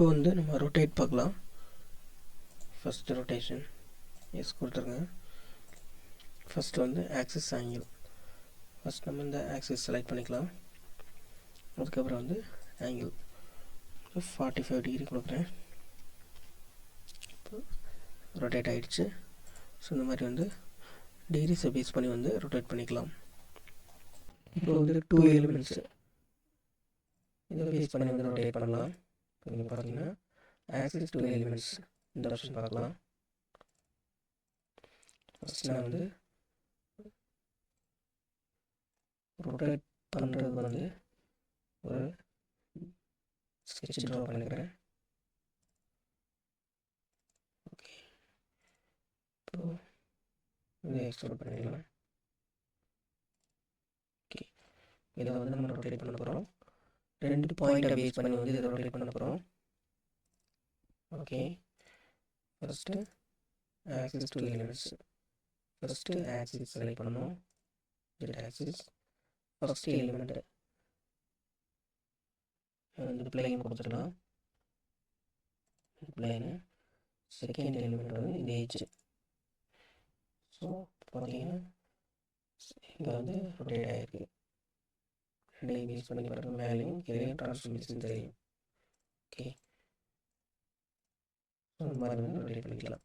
இப்போ வந்து நம்ம ரொட்டேட் பார்க்கலாம். ஃபஸ்ட்டு ரொட்டேஷன் எஸ் கொடுத்துருங்க. ஃபஸ்ட்டு வந்து ஆக்சிஸ் ஆங்கிள். ஃபஸ்ட் நம்ம இந்த ஆக்சிஸ் செலக்ட் பண்ணிக்கலாம். அதுக்கப்புறம் வந்து ஆங்கிள் 45 டிகிரி கொடுக்குறேன். இப்போ ரொட்டேட் ஆகிடுச்சு. ஸோ இந்த மாதிரி வந்து டிகிரிஸை பேஸ் பண்ணி வந்து ரொட்டேட் பண்ணிக்கலாம். இப்போ வந்து 2 எலிமெண்ட்ஸு இதை பேஸ் பண்ணி வந்து ரொட்டேட் பண்ணலாம். இப்போ நீங்கள் பார்த்தீங்கன்னா ஆக்சிஸ் 2 எலிமெண்ட்ஸ் இந்த ஆப்ஷன் பார்க்கலாம். ஃபஸ்ட் நான் வந்து ரொட்டேட் பண்ணுறது வந்து ஒரு ஸ்கெட்ச் ட்ரா பண்ணிக்கிறேன். ஓகே, இப்போ இதை எக்ஸ்போர்ட் பண்ணிக்கலாம். ஓகே, இதை வந்து நம்ம ரொட்டேட் பண்ண போகிறோம். 2 பாயிண்ட்டை பேஸ் பண்ணி வந்து இதை ரொட்டேட் பண்ண போகிறோம். Okay, first axis 2 elements. First axis select பண்ணணும். ஆக்சிஸ் ஃபஸ்ட்டு எலிமெண்ட்டு வந்து பிளேன் கொடுத்துடலாம். பிளேனு செகண்ட் எலிமெண்ட் வந்து இந்த ஏஜ். ஸோ பார்த்தீங்கன்னா இங்கே வந்து ரொட்டேட் ஆகிருக்கு. ரெண்டையும் பேஸ் பண்ணி பாருங்கள், மேலேயும் கீழேயும் ட்ரான்ஸ்ஃபர்மேஷன் தெரியும். ஓகே, ஸோ இந்த மாதிரி வந்து ரொட்டேட் பண்ணிக்கலாம்.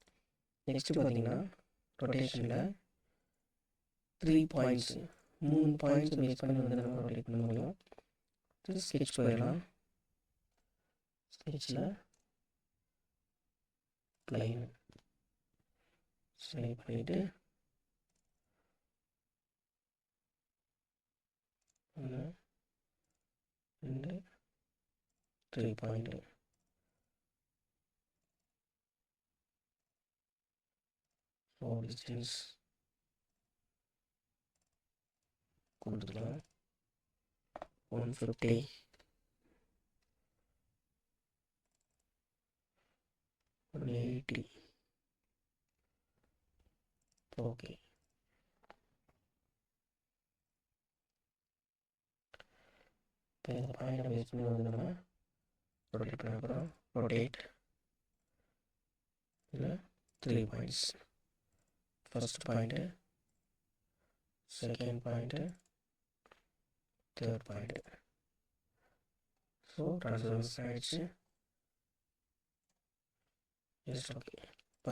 நெக்ஸ்ட்டு பார்த்தீங்கன்னா ரொட்டேஷனில் 3 பாயிண்ட்ஸ் 3 பாயிண்ட்ஸ் பேஸ் பண்ணி வந்து நம்ம ரொட்டேட் பண்ண முடியும். ஸ்கெட்ச் போயிடலாம். ஸ்கெட்சில் பிளைன் செலக்ட் பண்ணிவிட்டு 1 2 3 பாயிண்ட்டு டிஸ்டன்ஸ் கொடுத்துக்கலாம். 150 180. ஓகே, இப்போ இந்த பாயிண்டை பேஸ் பண்ணி வந்து நம்ம ரொட்டேட் பண்ண போகிறோம். ரொட்டேட் இல்லை 3 points. First point, second point, third point. So transformation ஆகிடுச்சு. Just okay.